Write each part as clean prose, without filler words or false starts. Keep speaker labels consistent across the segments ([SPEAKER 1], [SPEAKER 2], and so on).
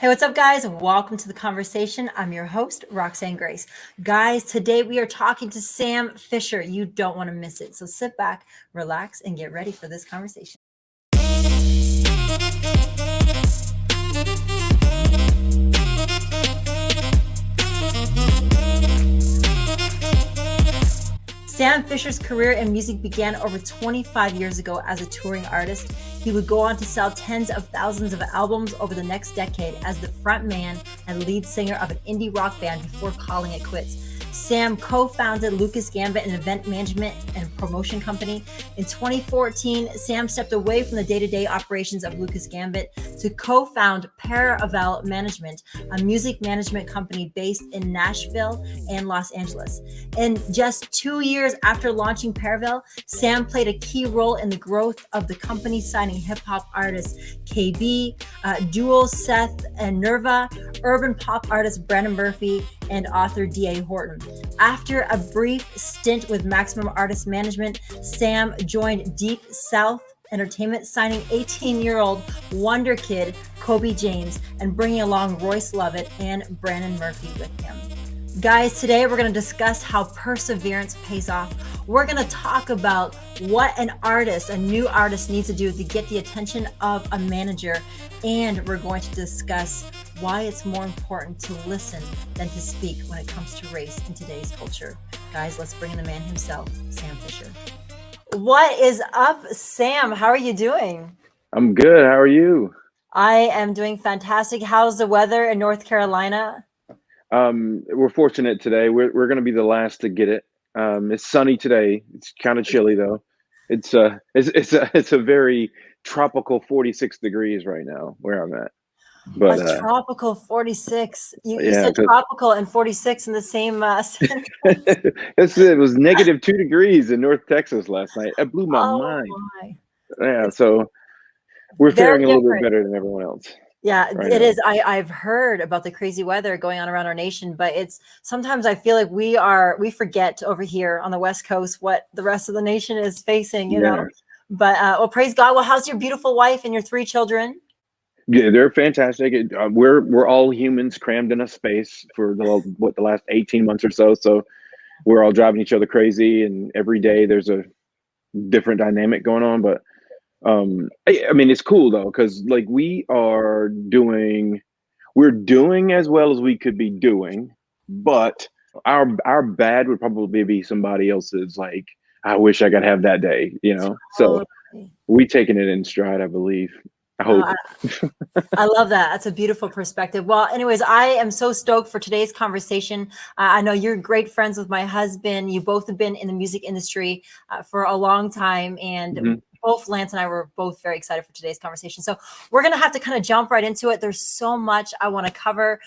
[SPEAKER 1] Hey, what's up, guys? Welcome to the conversation. I'm your host, Roxanne Grace. Guys, today we are talking to Sam Fisher. You don't want to miss it. So sit back, relax, and get ready for this conversation. Sam Fisher's career in music began over 25 years ago as a touring artist. He would go on to sell tens of thousands of albums over the next decade as the frontman and lead singer of an indie rock band before calling it quits. Sam co-founded Lucas Gambit, an event management and promotion company. In 2014, Sam stepped away from the day-to-day operations of Lucas Gambit to co-found Paravel Management, a music management company based in Nashville and Los Angeles. In just 2 years after launching Paravel, Sam played a key role in the growth of the company, signing hip-hop artists KB, Duo Seth and Nerva, urban pop artist Brandon Murphy, and author D.A. Horton. After a brief stint with Maximum Artist Management, Sam joined Deep South Entertainment, signing 18-year-old wonder kid Kobe James and bringing along Royce Lovett and Brandon Murphy with him. Guys, today we're going to discuss how perseverance pays off. We're going to talk about what a new artist needs to do to get the attention of a manager. And we're going to discuss why it's more important to listen than to speak when it comes to race in today's culture. Guys, let's bring in the man himself, Sam Fisher. What is up, Sam? How are you doing?
[SPEAKER 2] I'm good. How are you?
[SPEAKER 1] I am doing fantastic. How's the weather in North Carolina?
[SPEAKER 2] We're fortunate today. We're going to be the last to get it. It's sunny today. It's kind of chilly though. It's a very tropical 46 degrees right now where I'm at. But
[SPEAKER 1] a tropical 46. You said tropical and 46 in the same sentence.
[SPEAKER 2] It was negative 2 degrees in North Texas last night. It blew my mind. Yeah, so we're faring a little bit better than everyone else.
[SPEAKER 1] Yeah, it is. I've heard about the crazy weather going on around our nation, but sometimes I feel like we forget over here on the West Coast what the rest of the nation is facing, you know. But well, praise God. Well, how's your beautiful wife and your 3 children?
[SPEAKER 2] Yeah, they're fantastic. We're all humans crammed in a space for the last 18 months or so. So we're all driving each other crazy, and every day there's a different dynamic going on. But I mean, it's cool though, because like we're doing as well as we could be doing, but our bad would probably be somebody else's. Like, I wish I could have that day, you know. So we taking it in stride, I believe. I hope.
[SPEAKER 1] I love that. That's a beautiful perspective. Well, anyways, I am so stoked for today's conversation. I know you're great friends with my husband. You both have been in the music industry for a long time, and both Lance and I were both very excited for today's conversation. So we're going to have to kind of jump right into it. There's so much I want to cover.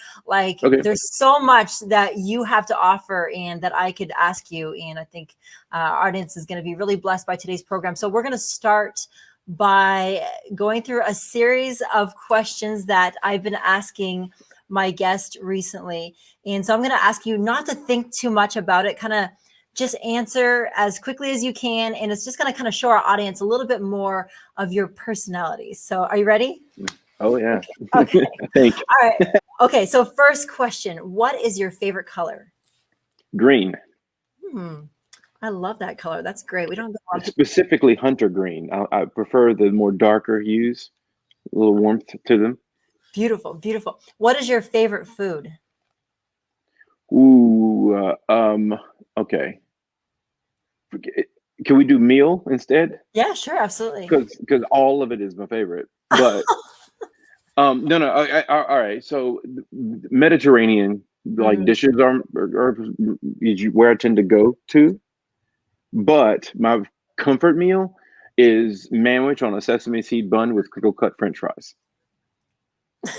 [SPEAKER 1] There's so much that you have to offer and that I could ask you. And I think our audience is going to be really blessed by today's program. So we're going to start by going through a series of questions that I've been asking my guest recently. And so I'm going to ask you not to think too much about it, kind of just answer as quickly as you can. And it's just going to kind of show our audience a little bit more of your personality. So are you ready?
[SPEAKER 2] Oh, yeah.
[SPEAKER 1] Okay.
[SPEAKER 2] Thank you.
[SPEAKER 1] All right. Okay. So first question, what is your favorite color?
[SPEAKER 2] Green.
[SPEAKER 1] I love that color. That's great. We don't
[SPEAKER 2] specifically hunter green. I prefer the more darker hues, a little warmth to them.
[SPEAKER 1] Beautiful, beautiful. What is your favorite food?
[SPEAKER 2] Ooh, okay. Can we do meal instead?
[SPEAKER 1] Yeah, sure, absolutely.
[SPEAKER 2] Because all of it is my favorite. But all right. So Mediterranean dishes are where I tend to go to. But my comfort meal is manwich on a sesame seed bun with crinkle cut French fries.
[SPEAKER 1] I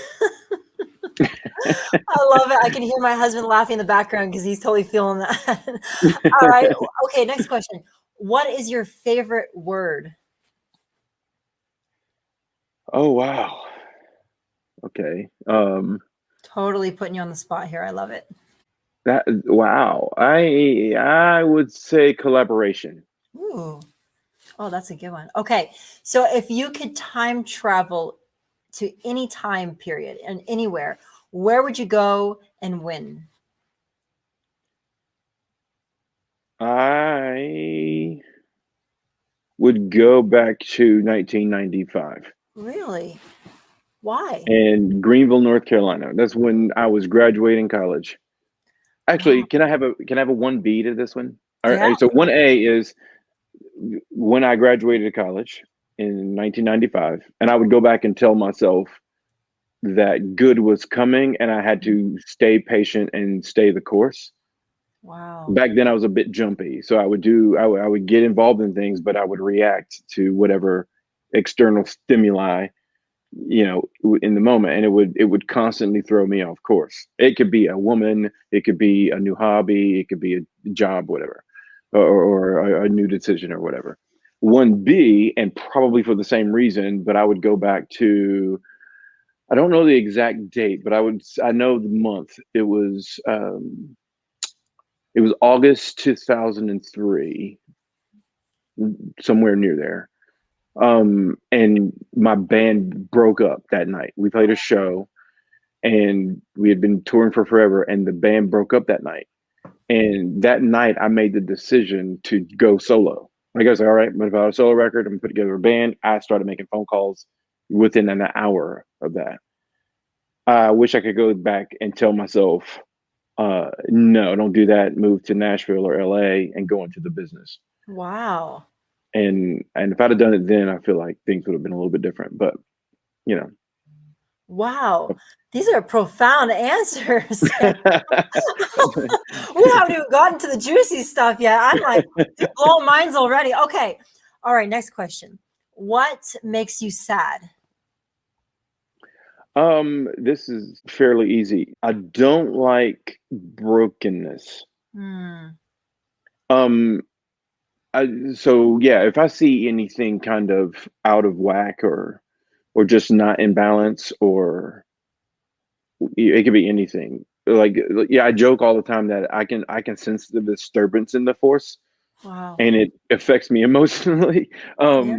[SPEAKER 1] love it. I can hear my husband laughing in the background because he's totally feeling that. All right. Okay, next question. What is your favorite word?
[SPEAKER 2] Oh, wow. Okay.
[SPEAKER 1] Totally putting you on the spot here. I love it.
[SPEAKER 2] Wow. I would say collaboration.
[SPEAKER 1] Ooh. Oh, that's a good one. Okay. So if you could time travel to any time period and anywhere, where would you go and when?
[SPEAKER 2] I would go back to 1995
[SPEAKER 1] Really? Why?
[SPEAKER 2] in Greenville, North Carolina. That's when I was graduating college. Actually,
[SPEAKER 1] Wow.
[SPEAKER 2] can I have a 1B to this one? All
[SPEAKER 1] Yeah.
[SPEAKER 2] right, so 1A is when I graduated college in 1995, and I would go back and tell myself that good was coming and I had to stay patient and stay the course.
[SPEAKER 1] Wow.
[SPEAKER 2] Back then I was a bit jumpy, so I would get involved in things, but I would react to whatever external stimuli, in the moment, and it would constantly throw me off course. It could be a woman, it could be a new hobby, it could be a job, whatever, or a new decision or whatever. 1B, and probably for the same reason, but I would go back to, I don't know the exact date, but I know the month. It was August 2003, somewhere near there. And my band broke up that night. We played a show and we had been touring for forever, and the band broke up that night. And that night I made the decision to go solo. Like I was like, all right, I'm gonna put out a solo record, I'm gonna put together a band. I started making phone calls within an hour of that. I wish I could go back and tell myself, no, don't do that. Move to Nashville or LA and go into the business.
[SPEAKER 1] Wow.
[SPEAKER 2] And if I'd have done it then, I feel like things would have been a little bit different. But you know,
[SPEAKER 1] Wow. These are profound answers. We haven't even gotten to the juicy stuff yet. I'm like, blow minds already. Okay. All right. Next question. What makes you sad?
[SPEAKER 2] This is fairly easy. I don't like brokenness.
[SPEAKER 1] Hmm.
[SPEAKER 2] Um, so yeah, if I see anything kind of out of whack or just not in balance, or it could be anything. Like, yeah, I joke all the time that I can sense the disturbance in the force,
[SPEAKER 1] Wow.
[SPEAKER 2] and it affects me emotionally.
[SPEAKER 1] Yeah.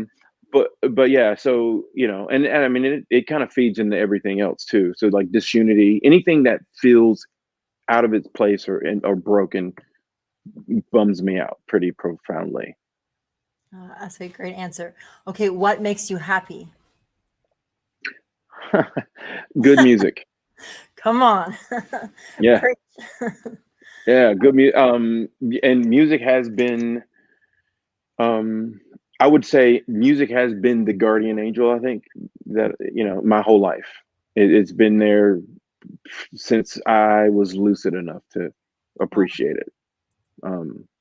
[SPEAKER 2] But yeah, so and I mean it kind of feeds into everything else too. So like disunity, anything that feels out of its place or broken bums me out pretty profoundly.
[SPEAKER 1] That's a great answer. Okay. What makes you happy?
[SPEAKER 2] Good music.
[SPEAKER 1] Come on.
[SPEAKER 2] Yeah.
[SPEAKER 1] Preach.
[SPEAKER 2] Yeah, good music. And music has been, um, I would say music has been the guardian angel, I think, that, my whole life. It's been there since I was lucid enough to
[SPEAKER 1] Wow.
[SPEAKER 2] appreciate it.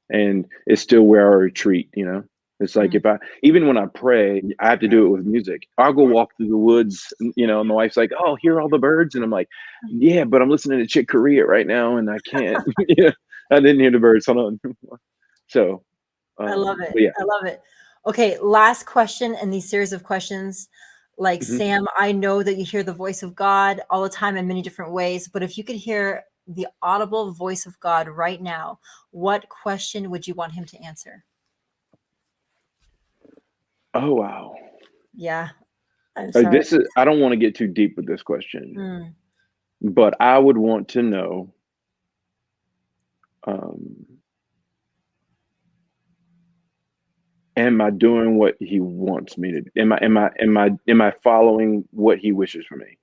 [SPEAKER 2] And it's still where I retreat. It's like
[SPEAKER 1] Mm.
[SPEAKER 2] even when I pray, I have to do it with music. I'll go walk through the woods, and my wife's like, "Oh, hear all the birds," and I'm like, "Yeah, but I'm listening to Chick Corea right now, and I can't." I didn't hear the birds. Hold on. So,
[SPEAKER 1] I love it.
[SPEAKER 2] but yeah.
[SPEAKER 1] I love it. Okay, last question in these series of questions. Like,
[SPEAKER 2] Mhm.
[SPEAKER 1] Sam, I know that you hear the voice of God all the time in many different ways, but if you could hear the audible voice of God right now, what question would you want him to answer?
[SPEAKER 2] Oh wow.
[SPEAKER 1] Yeah, I'm sorry.
[SPEAKER 2] I don't want to get too deep with this question,
[SPEAKER 1] Mm,
[SPEAKER 2] but I would want to know. Um, am I doing what he wants me to do? Am I following what he wishes for me?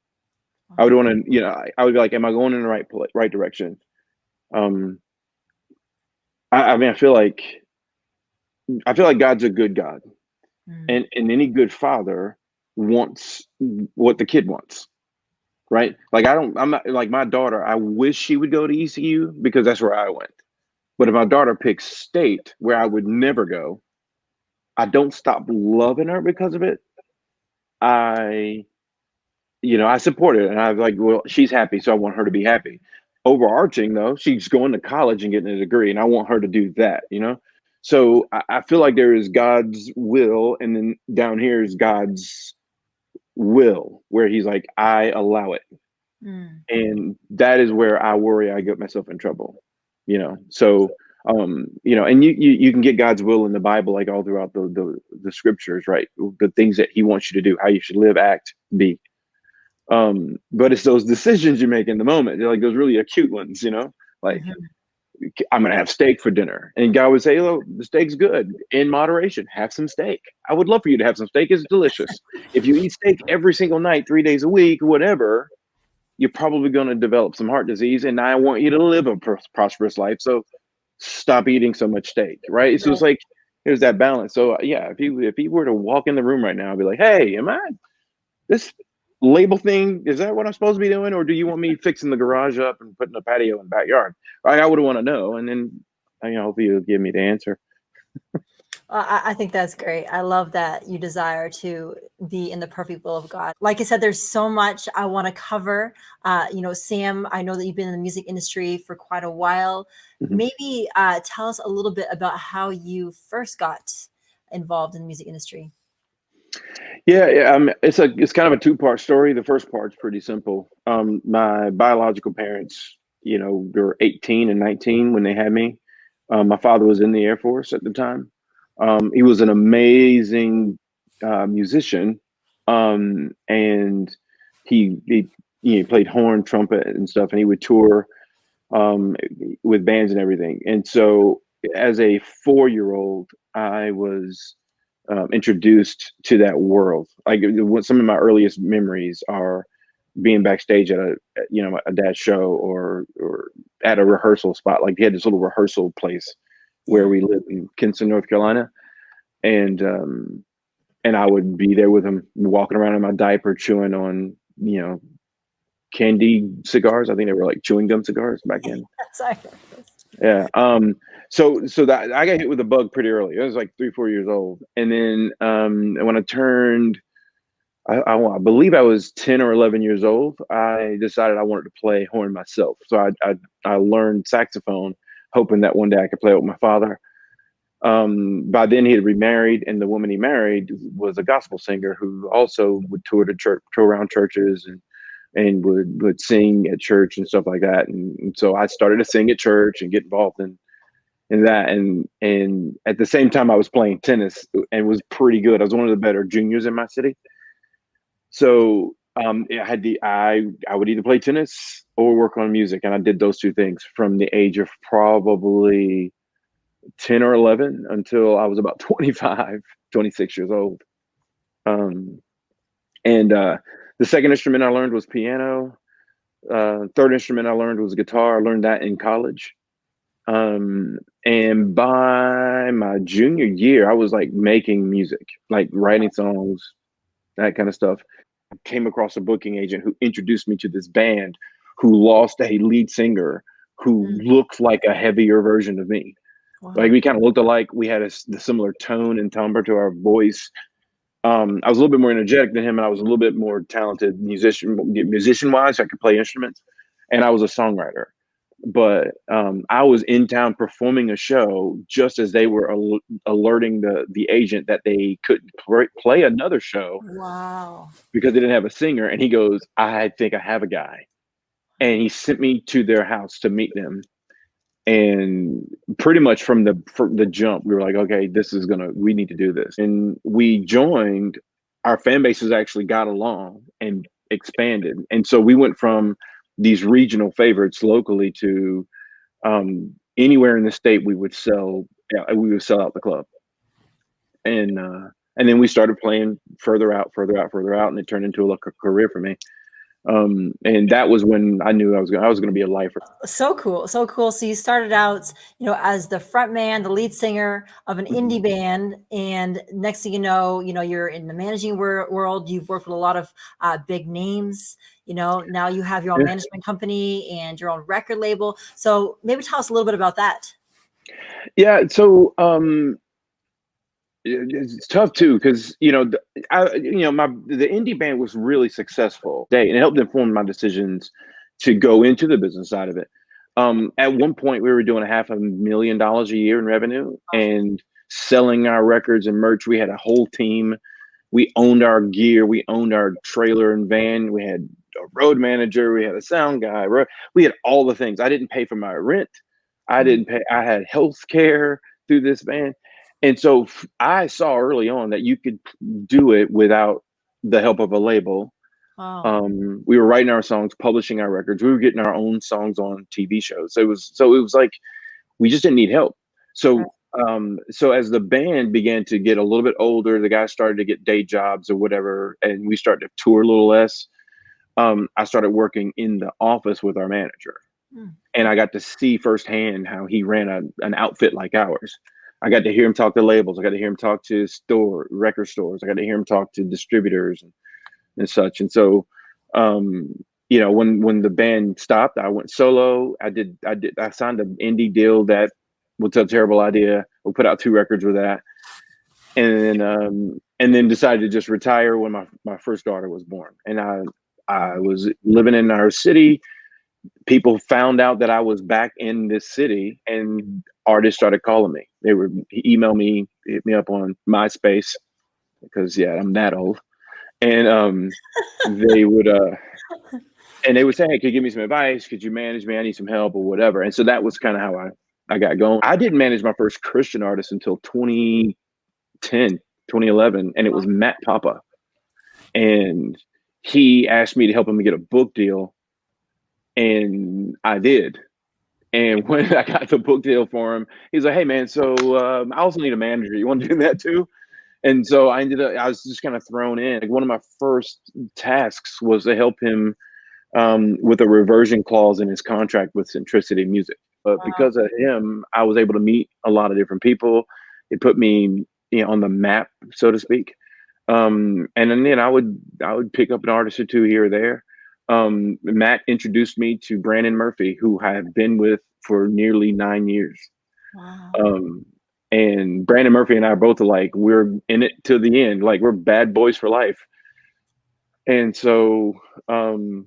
[SPEAKER 2] I would
[SPEAKER 1] wow.
[SPEAKER 2] want to, I would be like, am I going in the right direction? Um, I mean, I feel like God's a good God,
[SPEAKER 1] Mm,
[SPEAKER 2] and any good father wants what the kid wants, right? Like I'm not like my daughter. I wish she would go to ECU because that's where I went. But if my daughter picks state where I would never go, I don't stop loving her because of it. I I support it, and I was like, well, she's happy, so I want her to be happy. Overarching though, she's going to college and getting a degree, and I want her to do that. So I feel like there is God's will, and then down here is God's will, where He's like, I allow it,
[SPEAKER 1] mm.
[SPEAKER 2] and that is where I worry I get myself in trouble. So and you can get God's will in the Bible, like all throughout the scriptures, right? The things that He wants you to do, how you should live, act, be. But it's those decisions you make in the moment. They're like those really acute ones, like
[SPEAKER 1] Mhm.
[SPEAKER 2] I'm going to have steak for dinner. And God would say, oh, the steak's good in moderation. Have some steak. I would love for you to have some steak. It's delicious. If you eat steak every single night, 3 days a week, whatever, you're probably going to develop some heart disease. And I want you to live a prosperous life. So stop eating so much steak. Right. So it's
[SPEAKER 1] Right.
[SPEAKER 2] like, there's that balance. So yeah, if you were to walk in the room right now, I'd be like, hey, am I this label thing, is that what I'm supposed to be doing? Or do you want me fixing the garage up and putting a patio in the backyard? I would want to know. And then, hopefully you'll give me the answer.
[SPEAKER 1] I think that's great. I love that you desire to be in the perfect will of God. Like I said, there's so much I want to cover. Sam, I know that you've been in the music industry for quite a while.
[SPEAKER 2] Mhm.
[SPEAKER 1] Maybe tell us a little bit about how you first got involved in the music industry.
[SPEAKER 2] Yeah. It's kind of a two-part story. The first part's pretty simple. My biological parents, they were 18 and 19 when they had me. My father was in the Air Force at the time. He was an amazing musician, and he played horn, trumpet, and stuff, and he would tour um, with bands and everything. And so, as a 4-year-old, I was introduced to that world. Like some of my earliest memories are being backstage at a dad's show or at a rehearsal spot. Like he had this little rehearsal place where
[SPEAKER 1] Yeah.
[SPEAKER 2] we lived in Kinston, North Carolina, and I would be there with him, walking around in my diaper, chewing on candy cigars. I think they were like chewing gum cigars back then.
[SPEAKER 1] Sorry.
[SPEAKER 2] Yeah. So that I got hit with a bug pretty early. I was like 3, 4 years old, and then when I turned, I believe I was 10 or 11 years old. I decided I wanted to play horn myself. So I learned saxophone, hoping that one day I could play it with my father. By then he had remarried, and the woman he married was a gospel singer who also would tour around churches and would sing at church and stuff like that. And so I started to sing at church and get involved in that. And at the same time, I was playing tennis and was pretty good. I was one of the better juniors in my city. So I would either play tennis or work on music, and I did those two things from the age of probably 10 or 11 until I was about 25, 26 years old. And the second instrument I learned was piano. Third instrument I learned was guitar. I learned that in college. And by my junior year, I was like making music, like writing songs, that kind of stuff. I came across a booking agent who introduced me to this band who lost a lead singer who
[SPEAKER 1] Mm,
[SPEAKER 2] looked like a heavier version of me. Like
[SPEAKER 1] wow.
[SPEAKER 2] we kind of looked alike. We had the similar tone and timbre to our voice. I was a little bit more energetic than him, and I was a little bit more talented musician wise. I could play instruments, and I was a songwriter. But I was in town performing a show just as they were alerting the agent that they couldn't play another show
[SPEAKER 1] Wow.
[SPEAKER 2] because they didn't have a singer. And he goes, "I think I have a guy," and he sent me to their house to meet them. And pretty much from the jump, we were like, okay, we need to do this. And we joined. Our fan bases actually got along and expanded. And so we went from these regional favorites locally to anywhere in the state we would sell. Yeah, we would sell out the club. And then we started playing further out, further out, further out, and it turned into a career for me. And that was when I knew I was going to be a lifer.
[SPEAKER 1] So cool. So cool. So you started out, as the front man, the lead singer of an
[SPEAKER 2] Mhm.
[SPEAKER 1] indie band. And next thing you're in the managing world. You've worked with a lot of big names. Now you have your own
[SPEAKER 2] Yeah.
[SPEAKER 1] management company and your own record label. So maybe tell us a little bit about that.
[SPEAKER 2] Yeah. So it's tough too because the indie band was really successful, and it helped inform my decisions to go into the business side of it. At one point, we were doing $500,000 a year in revenue and selling our records and merch. We had a whole team. We owned our gear. We owned our trailer and van. We had a road manager. We had a sound guy. We had all the things. I didn't pay for my rent. I
[SPEAKER 1] Mhm.
[SPEAKER 2] didn't pay. I had health care through this band. And so I saw early on that you could do it without the help of a label.
[SPEAKER 1] Wow.
[SPEAKER 2] We were writing our songs, publishing our records. We were getting our own songs on TV shows. So it was like we just didn't need help.
[SPEAKER 1] Right.
[SPEAKER 2] So as the band began to get a little bit older, the guys started to get day jobs or whatever, and we started to tour a little less. I started working in the office with our manager,
[SPEAKER 1] Mm.
[SPEAKER 2] and I got to see firsthand how he ran an outfit like ours. I got to hear him talk to labels. I got to hear him talk to record stores. I got to hear him talk to distributors and such. And so, um, when the band stopped, I went solo. I signed an indie deal that was a terrible idea. We put out 2 records with that, and then decided to just retire when my first daughter was born. And I was living in our city. People found out that I was back in this city, and artists started calling me. They would email me, hit me up on MySpace, because yeah, I'm that old. And they would say, "Hey, could you give me some advice? Could you manage me? I need some help," or whatever. And so that was kind of how I got going. I didn't manage my first Christian artist until 2010, 2011, and it was Matt Papa. And he asked me to help him get a book deal, and I did. And when I got the book deal for him, he's like, "Hey man, so I also need a manager. You want to do that too?" And so I was just kind of thrown in. Like, one of my first tasks was to help him with a reversion clause in his contract with Centricity Music. But
[SPEAKER 1] Wow.
[SPEAKER 2] because of him, I was able to meet a lot of different people. It put me, on the map, so to speak. And then I would pick up an artist or two here or there. Matt introduced me to Brandon Murphy, who I have been with for nearly 9 years.
[SPEAKER 1] Wow.
[SPEAKER 2] Um, and Brandon Murphy and I are both like, we're in it to the end. Like, we're bad boys for life. And so, so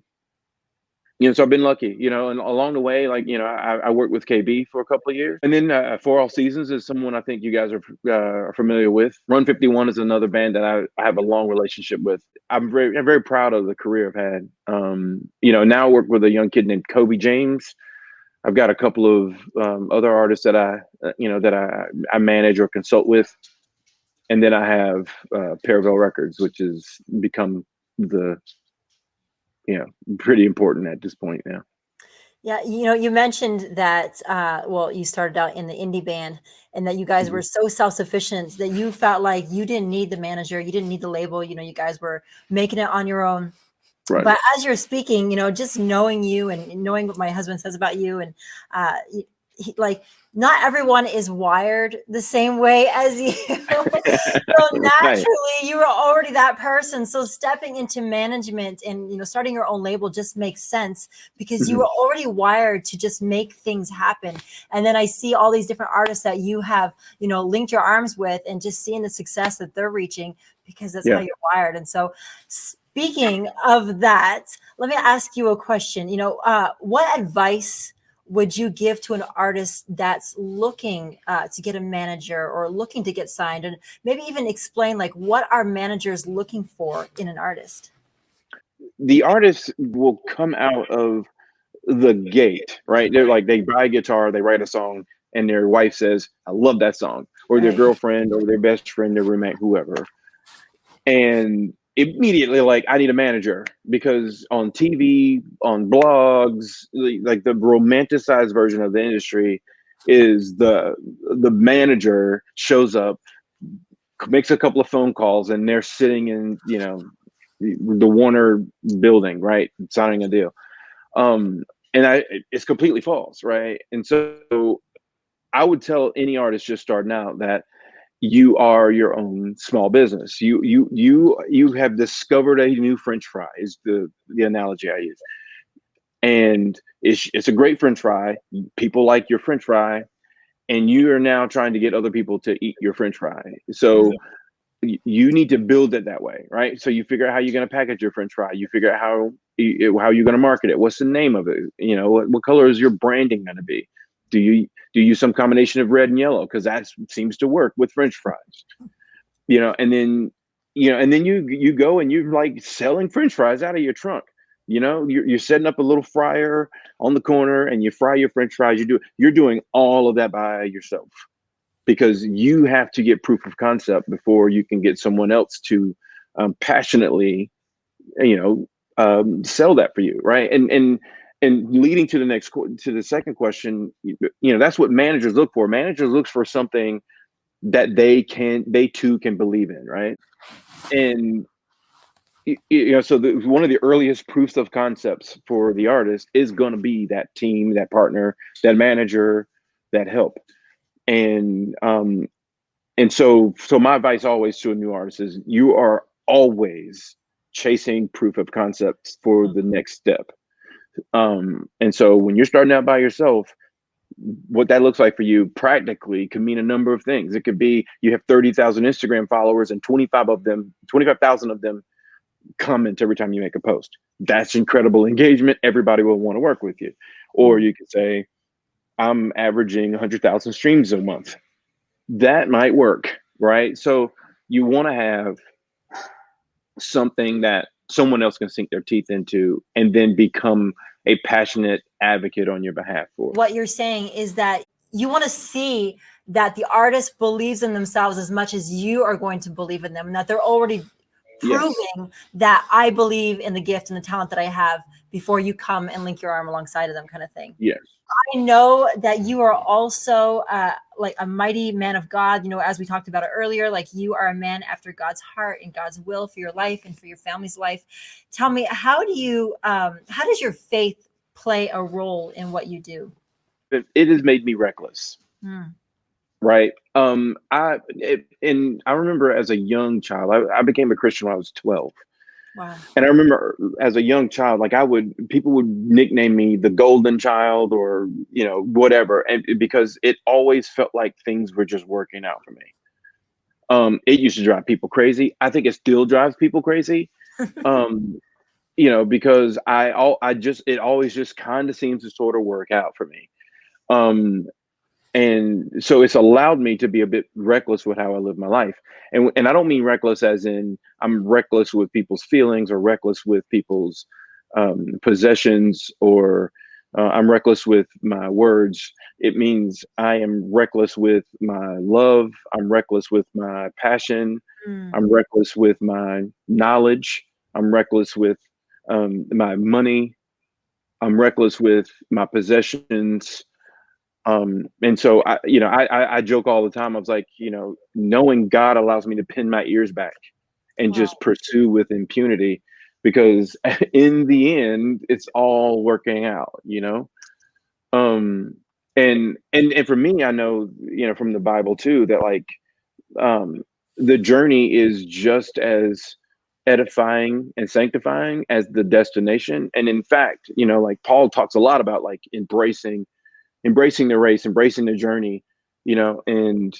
[SPEAKER 2] I've been lucky, and along the way, like, I worked with KB for a couple of years. And then For All Seasons is someone I think you guys are familiar with. Run 51 is another band that I have a long relationship with. I'm very proud of the career I've had. Now I work with a young kid named Kobe James. I've got a couple of other artists that I manage or consult with. And then I have Paravel Records, which has become pretty important at this point now.
[SPEAKER 1] Yeah, you mentioned that, well, you started out in the indie band and that you guys were
[SPEAKER 2] Mhm.
[SPEAKER 1] so self-sufficient that you felt like you didn't need the manager, you didn't need the label, you guys were making it on your own.
[SPEAKER 2] Right.
[SPEAKER 1] But as you're speaking, just knowing you and knowing what my husband says about you, and like, not everyone is wired the same way as you. So
[SPEAKER 2] Right.
[SPEAKER 1] naturally, you were already that person. So stepping into management and starting your own label just makes sense because you
[SPEAKER 2] Mhm.
[SPEAKER 1] were already wired to just make things happen. And then I see all these different artists that you have linked your arms with, and just seeing the success that they're reaching because that's how
[SPEAKER 2] Yeah.
[SPEAKER 1] you're wired. And so, speaking of that, let me ask you a question. What advice would you give to an artist that's looking to get a manager or looking to get signed, and maybe even explain like what are managers looking for in an artist?
[SPEAKER 2] The artists will come out of the gate, right? They're like, they buy a guitar, they write a song, and their wife says, "I love that song," or their
[SPEAKER 1] Right.
[SPEAKER 2] girlfriend or their best friend, their roommate, whoever. And immediately, like, I need a manager, because on TV, on blogs, like, the romanticized version of the industry is the manager shows up, makes a couple of phone calls, and they're sitting in, the Warner building, right, signing a deal. Um, and it's completely false, right? And so I would tell any artist just starting out that you are your own small business. You have discovered a new French fry, is the analogy I use. And it's a great French fry. People like your French fry, and you are now trying to get other people to eat your French fry. So you need to build it that way, right? So you figure out how you're going to package your French fry. You figure out how you're going to market it. What's the name of it? What color is your branding going to be? Do you use some combination of red and yellow, because that seems to work with French fries? And then you go and you're like selling French fries out of your trunk. You're setting up a little fryer on the corner, and you fry your French fries. You're doing all of that by yourself, because you have to get proof of concept before you can get someone else to passionately, sell that for you, right? And leading to the second question, that's what managers look for. Managers look for something that they too can believe in, right? And so one of the earliest proofs of concepts for the artist is going to be that team, that partner, that manager, that help. And my advice always to a new artist is you are always chasing proof of concepts for the next step. And so when you're starting out by yourself, what that looks like for you practically could mean a number of things. It could be you have 30,000 Instagram followers and 25,000 of them comment every time you make a post. That's incredible engagement. Everybody will want to work with you. Or you could say, I'm averaging 100,000 streams a month. That might work, right? So you want to have something that someone else can sink their teeth into and then become a passionate advocate on your behalf for.
[SPEAKER 1] What you're saying is that you want to see that the artist believes in themselves as much as you are going to believe in them, and that they're already proving that I believe in the gift and the talent that I have before you come and link your arm alongside of them, kind of thing.
[SPEAKER 2] Yes.
[SPEAKER 1] I know that you are also like a mighty man of God. As we talked about it earlier, like you are a man after God's heart and God's will for your life and for your family's life. Tell me, how does your faith play a role in what you do?
[SPEAKER 2] It has made me reckless. Right. I remember as a young child, I became a Christian when I was 12.
[SPEAKER 1] Wow.
[SPEAKER 2] And I remember as a young child, like people would nickname me the golden child or, whatever. And because it always felt like things were just working out for me. It used to drive people crazy. I think it still drives people crazy. Because it always just kind of seems to sort of work out for me. And so it's allowed me to be a bit reckless with how I live my life. And I don't mean reckless as in I'm reckless with people's feelings or reckless with people's possessions or I'm reckless with my words. It means I am reckless with my love. I'm reckless with my passion. I'm reckless with my knowledge. I'm reckless with my money. I'm reckless with my possessions. And so I joke all the time. I was like, knowing God allows me to pin my ears back and just pursue with impunity, because in the end, it's all working out, and for me, I know, from the Bible too, that like, the journey is just as edifying and sanctifying as the destination. And in fact, like Paul talks a lot about like embracing the race, embracing the journey, and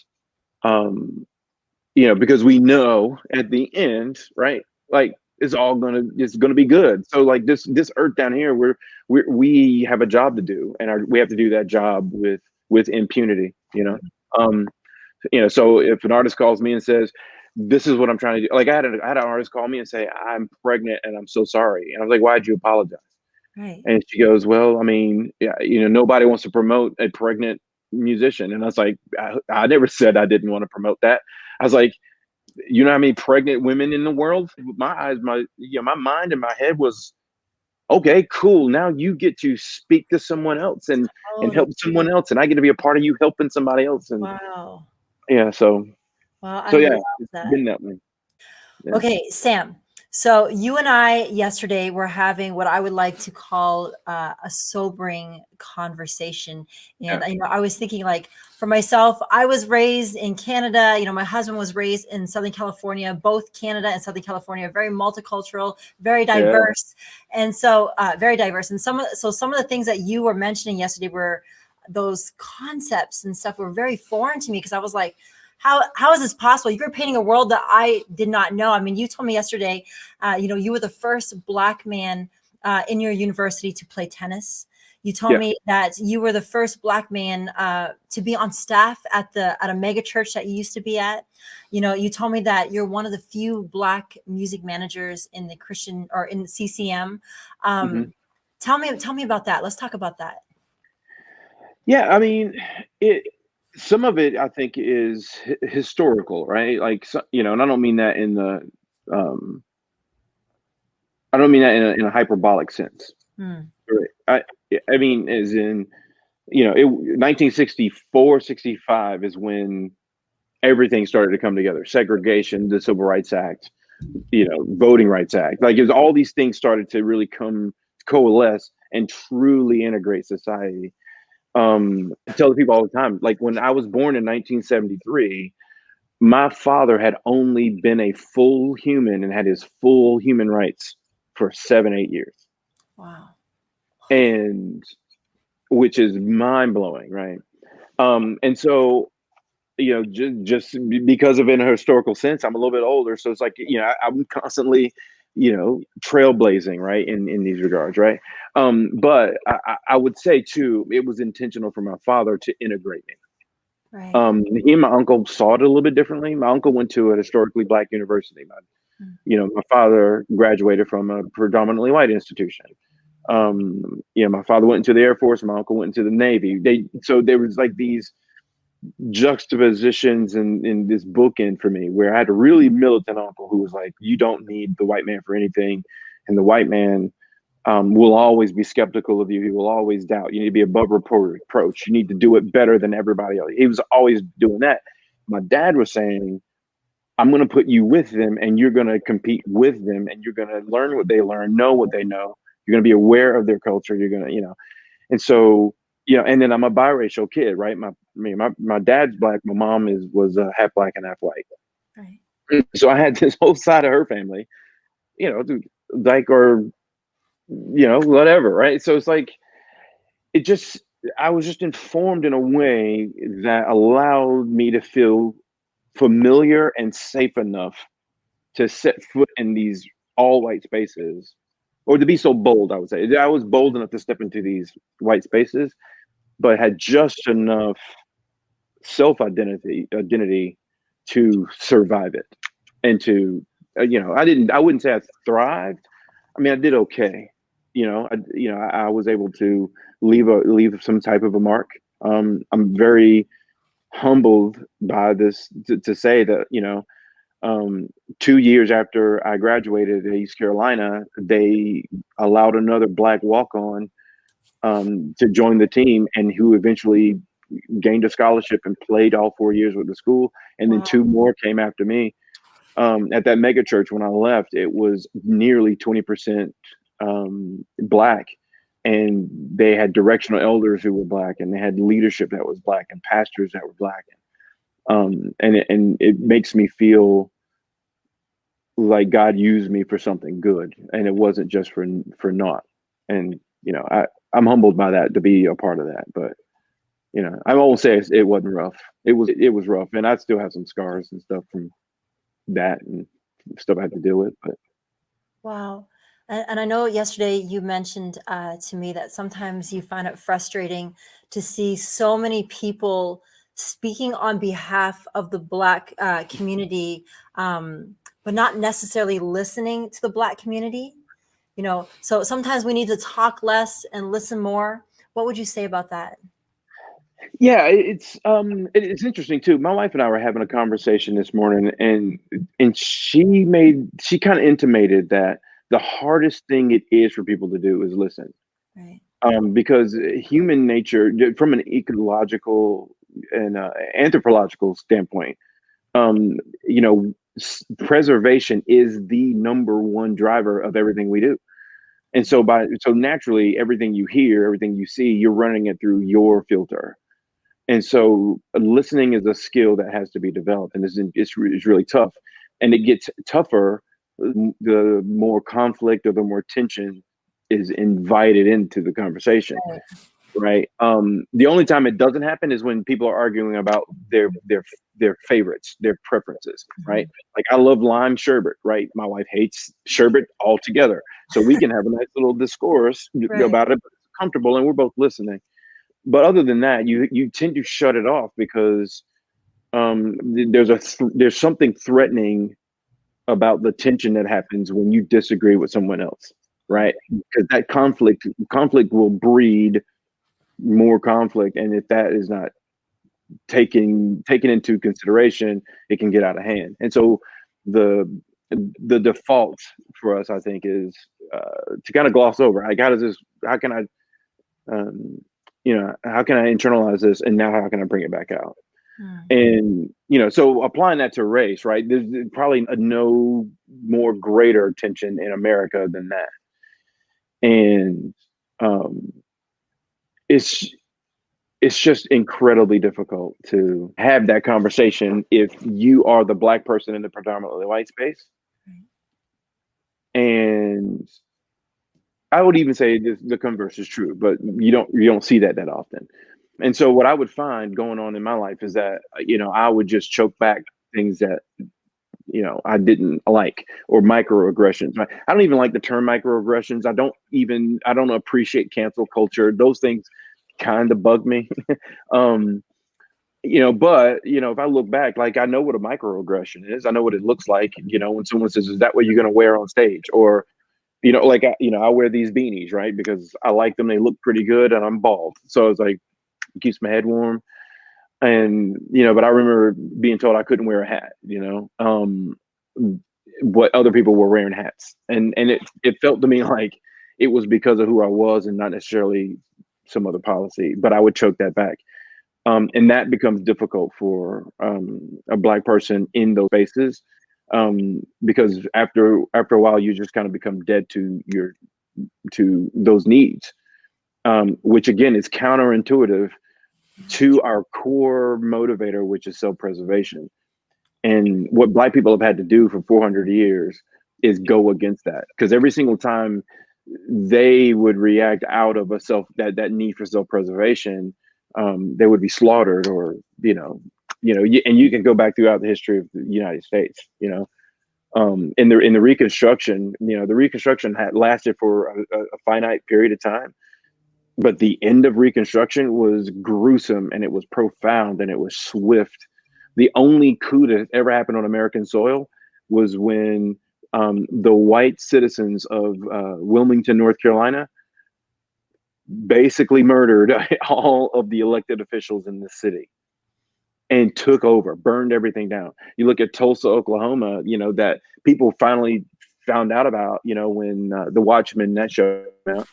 [SPEAKER 2] because we know at the end, right, like it's gonna be good. So like this earth down here, we have a job to do, and we have to do that job with impunity, So if an artist calls me and says, this is what I'm trying to do, like I had an artist call me and say, I'm pregnant and I'm so sorry, and I was like, why'd you apologize?
[SPEAKER 1] Right.
[SPEAKER 2] And she goes, well, I mean, yeah, nobody wants to promote a pregnant musician. And I was like, I never said I didn't want to promote that. I was like, you know how many pregnant women in the world? My eyes, my mind and my head was, okay, cool. Now you get to speak to someone else and help someone else. And I get to be a part of you helping somebody else. And
[SPEAKER 1] wow.
[SPEAKER 2] Yeah. So yeah, it's
[SPEAKER 1] that.
[SPEAKER 2] been that way. Yeah.
[SPEAKER 1] Okay, Sam. So you and I yesterday were having what I would like to call a sobering conversation. And I was thinking, like, for myself, I was raised in Canada. My husband was raised in Southern California. Both Canada and Southern California are very multicultural, very diverse, and so very diverse. And some of the things that you were mentioning yesterday were those concepts and stuff were very foreign to me, because I was like, how is this possible? You're painting a world that I did not know. I mean, you told me yesterday, you were the first Black man in your university to play tennis. You told me that you were the first Black man to be on staff at a mega church that you used to be at. You told me that you're one of the few Black music managers in the Christian or in CCM. Tell me about that. Let's talk about that.
[SPEAKER 2] Yeah, I mean, some of it I think is historical, right? Like, and I don't mean that in the I don't mean that in a hyperbolic sense.
[SPEAKER 1] Mm,
[SPEAKER 2] I I mean, as in, 1964, 65 is when everything started to come together. Segregation, the Civil Rights Act, Voting Rights Act. Like, it was all these things started to really coalesce and truly integrate society. I tell the people all the time, like, when I was born in 1973, my father had only been a full human and had his full human rights for 7, 8 years.
[SPEAKER 1] wow.
[SPEAKER 2] And which is mind blowing, right? And so, just because of in a historical sense, I'm a little bit older, so it's like, I'm constantly, trailblazing, right, in these regards, right? But I would say too, it was intentional for my father to integrate me.
[SPEAKER 1] Right.
[SPEAKER 2] He and my uncle saw it a little bit differently. My uncle went to a historically Black university.
[SPEAKER 1] Mm,
[SPEAKER 2] My father graduated from a predominantly white institution. My father went into the Air Force, my uncle went into the Navy. So there was like these juxtapositions in this bookend for me, where I had a really militant uncle who was like, "You don't need the white man for anything," and the white man will always be skeptical of you. He will always doubt. You need to be above reproach. You need to do it better than everybody else. He was always doing that. My dad was saying, I'm going to put you with them, and you're going to compete with them, and you're going to learn what they learn, know what they know. You're going to be aware of their culture. You're going to, and so, and then I'm a biracial kid, right? My dad's Black. My mom was half Black and half white.
[SPEAKER 1] right.
[SPEAKER 2] So I had this whole side of her family, like, or, whatever, right? So it's like, it just, I was just informed in a way that allowed me to feel familiar and safe enough to set foot in these all white spaces, or to be so bold. I would say I was bold enough to step into these white spaces, but had just enough identity to survive it, and to, I wouldn't say I thrived. I mean, I did okay. I was able to leave some type of a mark. I'm very humbled by this, to say that, 2 years after I graduated at East Carolina, they allowed another Black walk-on to join the team, and who eventually gained a scholarship and played all 4 years with the school. And then
[SPEAKER 1] Wow.
[SPEAKER 2] two more came after me. At that mega church, when I left, it was nearly 20% Black, and they had directional elders who were Black, and they had leadership that was Black, and pastors that were Black. And it makes me feel like God used me for something good, and it wasn't just for naught. And I'm humbled by that, to be a part of that. But I won't say it wasn't rough. It was rough, and I still have some scars and stuff from that, and stuff I had to deal with. But
[SPEAKER 1] Wow. And I know yesterday you mentioned to me that sometimes you find it frustrating to see so many people speaking on behalf of the Black community, but not necessarily listening to the Black community. So sometimes we need to talk less and listen more. What would you say about that?
[SPEAKER 2] yeah, it's interesting too. My wife and I were having a conversation this morning, and she kind of intimated that the hardest thing it is for people to do is listen.
[SPEAKER 1] Right.
[SPEAKER 2] Because human nature, from an ecological and anthropological standpoint, um, preservation is the number one driver of everything we do. And so naturally, everything you hear, everything you see, you're running it through your filter. And so listening is a skill that has to be developed, and it's really tough. And it gets tougher the more conflict or the more tension is invited into the conversation,
[SPEAKER 1] Right.
[SPEAKER 2] right? The only time it doesn't happen is when people are arguing about their favorites, their preferences, right?
[SPEAKER 1] Mhm.
[SPEAKER 2] Like, I love lime sherbet, right? My wife hates sherbet altogether. So we can have a nice little discourse
[SPEAKER 1] Right.
[SPEAKER 2] about it, but it's comfortable, and we're both listening. But other than that, you tend to shut it off, because there's something threatening about the tension that happens when you disagree with someone else, right? Because that conflict will breed more conflict, and if that is not taken into consideration, it can get out of hand. And so the the default for us, I think, is to kind of gloss over. Like, how can I, how can I internalize this, and now how can I bring it back out? And, so applying that to race, right? There's probably no more greater tension in America than that. And it's just incredibly difficult to have that conversation if you are the Black person in the predominantly white space. And I would even say the converse is true, but you don't see that often. And so what I would find going on in my life is that, I would just choke back things that, I didn't like, or microaggressions. I don't even like the term microaggressions. I don't appreciate cancel culture. Those things kind of bug me. But if I look back, like, I know what a microaggression is. I know what it looks like, when someone says, "Is that what you're going to wear on stage?" Or, like, I wear these beanies, right? Because I like them. They look pretty good, and I'm bald. So it's like, it keeps my head warm. And, but I remember being told I couldn't wear a hat, what other people were wearing hats. And it felt to me like it was because of who I was and not necessarily some other policy, but I would choke that back. And that becomes difficult for a Black person in those spaces, because after a while, you just kind of become dead to those needs, which again is counterintuitive to our core motivator, which is self-preservation. And what Black people have had to do for 400 years is go against that, because every single time they would react out of that need for self-preservation, they would be slaughtered, or and you can go back throughout the history of the United States. In the Reconstruction, the Reconstruction had lasted for a finite period of time, but the end of Reconstruction was gruesome, and it was profound, and it was swift. The only coup that ever happened on American soil was when the white citizens of Wilmington, North Carolina, basically murdered all of the elected officials in the city and took over, burned everything down. You look at Tulsa, Oklahoma, that people finally found out about, when the Watchmen, that show came out.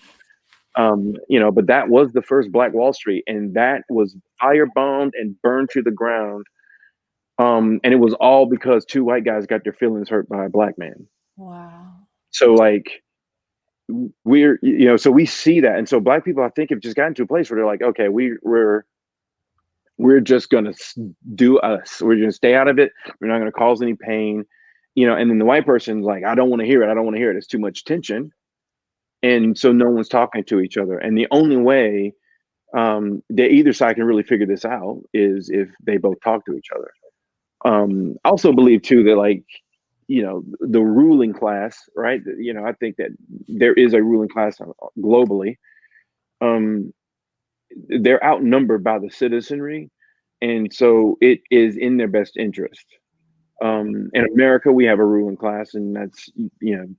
[SPEAKER 2] But that was the first Black Wall Street, and that was firebombed and burned to the ground. And it was all because two white guys got their feelings hurt by a Black man.
[SPEAKER 1] Wow.
[SPEAKER 2] So like, so we see that. And so Black people, I think, have just gotten to a place where they're like, okay, we're just going to do us. We're going to stay out of it. We're not going to cause any pain, and then the white person's like, I don't want to hear it. I don't want to hear it. It's too much tension. And so no one's talking to each other. And the only way that either side can really figure this out is if they both talk to each other. I also believe too that, like, the ruling class, right? I think that there is a ruling class globally. They're outnumbered by the citizenry, and so it is in their best interest. In America, we have a ruling class, and that's the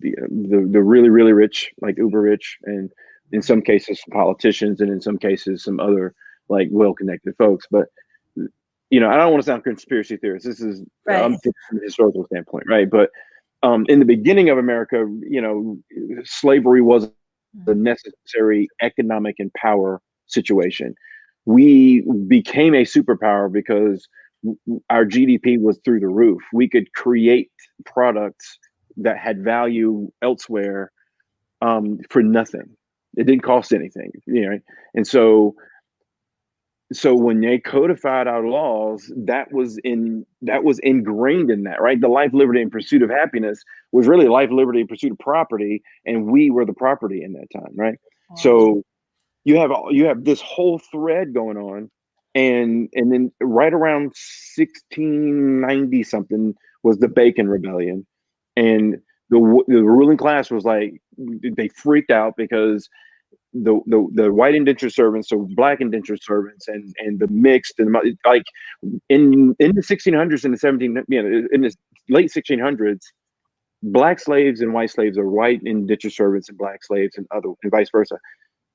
[SPEAKER 2] really, really rich, like uber rich, and in some cases politicians, and in some cases some other, like, well-connected folks. But I don't want to sound conspiracy theorist. This is
[SPEAKER 1] Right.
[SPEAKER 2] I'm thinking from a historical standpoint, right? But in the beginning of America, slavery was a necessary economic and power situation. We became a superpower because our GDP was through the roof. We could create products that had value elsewhere for nothing. It didn't cost anything, and so when they codified our laws, that was ingrained in that, right? The life, liberty, and pursuit of happiness was really life, liberty, and pursuit of property, and we were the property in that time, right? Wow. So you have this whole thread going on, and then right around 1690 something was the Bacon Rebellion, and the ruling class was like, they freaked out because the white indentured servants, so Black indentured servants, and the mixed, and like in the 1600s and the 17, in the late 1600s, Black slaves and white slaves, or white indentured servants and Black slaves, and vice versa,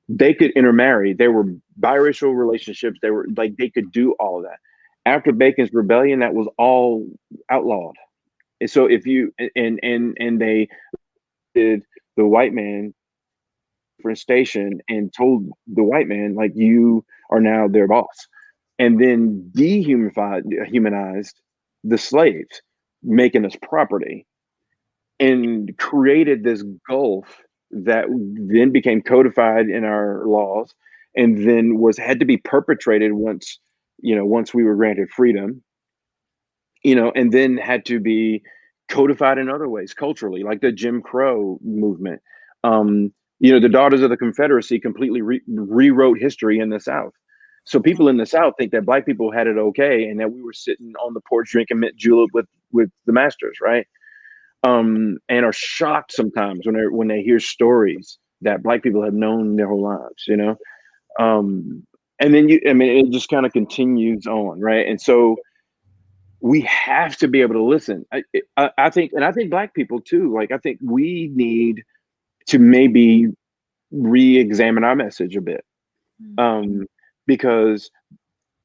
[SPEAKER 2] they could intermarry. There were biracial relationships. They could do all of that. After Bacon's Rebellion, that was all outlawed. And so if you and they did the white man for a station and told the white man, like, you are now their boss, and then humanized the slaves, making us property, and created this gulf that then became codified in our laws, and then had to be perpetrated once we were granted freedom, and then had to be codified in other ways culturally, like the Jim Crow movement. The Daughters of the Confederacy completely rewrote history in the South. So people in the South think that Black people had it okay, and that we were sitting on the porch drinking mint julep with the masters, right? And are shocked sometimes when they hear stories that Black people have known their whole lives, and then it just kind of continues on, right? And so we have to be able to listen. I think Black people too. Like, I think we need to maybe re-examine our message a bit, because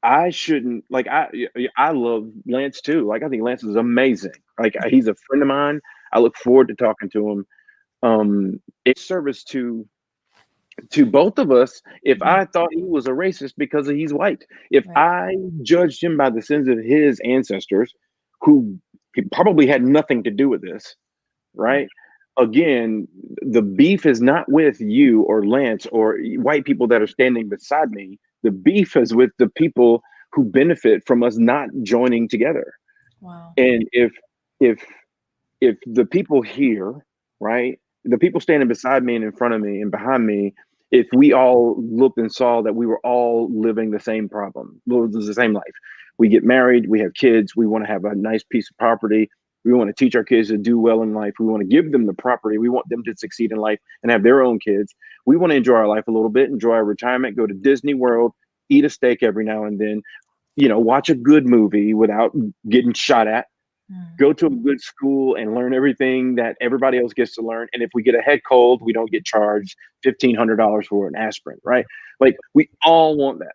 [SPEAKER 2] I shouldn't, like, I love Lance too. Like, I think Lance is amazing. Like, he's a friend of mine. I look forward to talking to him. It's service to both of us if I thought he was a racist because he's white. If I judged him by the sins of his ancestors, who probably had nothing to do with this, right? Again, the beef is not with you or Lance or white people that are standing beside me. The beef is with the people who benefit from us not joining together.
[SPEAKER 1] Wow.
[SPEAKER 2] And if the people here, right, the people standing beside me and in front of me and behind me, if we all looked and saw that we were all living the same problem, the same life, we get married, we have kids, we want to have a nice piece of property, we want to teach our kids to do well in life, we want to give them the property, we want them to succeed in life and have their own kids, we want to enjoy our life a little bit, enjoy our retirement, go to Disney World, eat a steak every now and then, watch a good movie without getting shot at, go to a good school and learn everything that everybody else gets to learn. And if we get a head cold, we don't get charged $1,500 for an aspirin, right? Like, we all want that.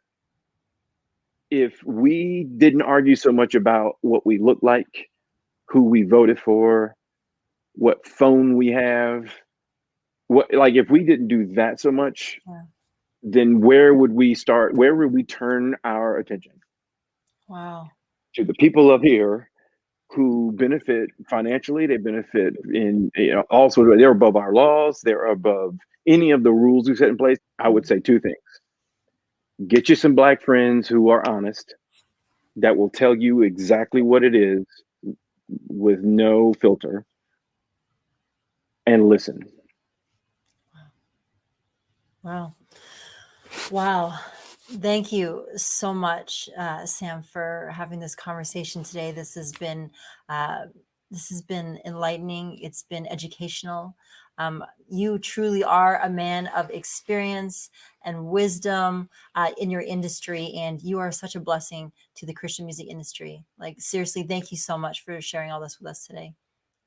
[SPEAKER 2] If we didn't argue so much about what we look like, who we voted for, what phone we have, if we didn't do that so much, then where would we start? Where would we turn our attention?
[SPEAKER 1] Wow.
[SPEAKER 2] To the people up here who benefit financially, they benefit in also they're above our laws, they're above any of the rules we set in place. I would say two things: get you some Black friends who are honest, that will tell you exactly what it is with no filter, and listen.
[SPEAKER 1] Wow. Thank you so much, Sam, for having this conversation today. This has been enlightening. It's been educational. You truly are a man of experience and wisdom in your industry, and you are such a blessing to the Christian music industry. Like, seriously, thank you so much for sharing all this with us today.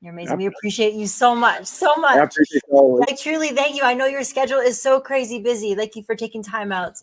[SPEAKER 1] You're amazing. We appreciate you so much, so much.
[SPEAKER 2] I appreciate you.
[SPEAKER 1] I truly thank you. I know your schedule is so crazy busy. Thank you for taking time out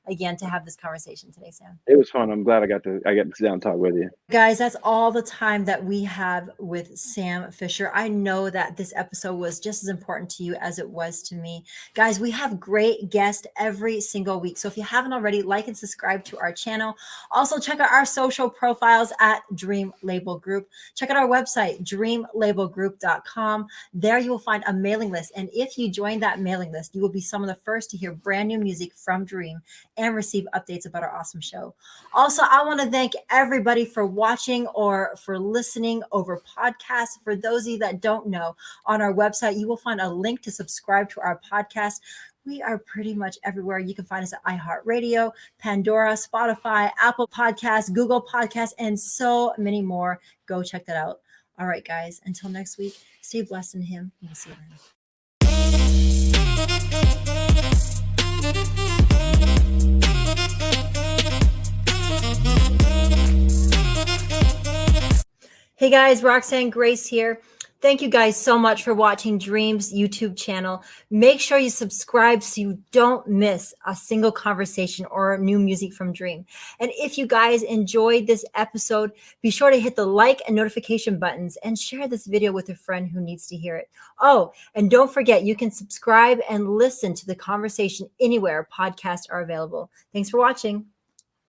[SPEAKER 1] again to have this conversation today, Sam.
[SPEAKER 2] It was fun. I'm glad I got to sit down and talk with you.
[SPEAKER 1] Guys, that's all the time that we have with Sam Fisher. I know that this episode was just as important to you as it was to me. Guys, we have great guests every single week. So if you haven't already, like and subscribe to our channel. Also, check out our social profiles at Dream Label Group. Check out our website, dreamlabelgroup.com. There you will find a mailing list. And if you join that mailing list, you will be some of the first to hear brand new music from Dream and receive updates about our awesome show. Also, I want to thank everybody for watching or for listening over podcasts. For those of you that don't know, on our website, you will find a link to subscribe to our podcast. We are pretty much everywhere. You can find us at iHeartRadio, Pandora, Spotify, Apple Podcasts, Google Podcasts, and so many more. Go check that out. All right, guys, until next week, stay blessed in Him. We'll see you then. Hey guys, Roxanne Grace here. Thank you guys so much for watching Dream's YouTube channel. Make sure you subscribe so you don't miss a single conversation or new music from Dream. And if you guys enjoyed this episode, be sure to hit the like and notification buttons and share this video with a friend who needs to hear it. Oh, and don't forget, you can subscribe and listen to the conversation anywhere podcasts are available. Thanks for watching.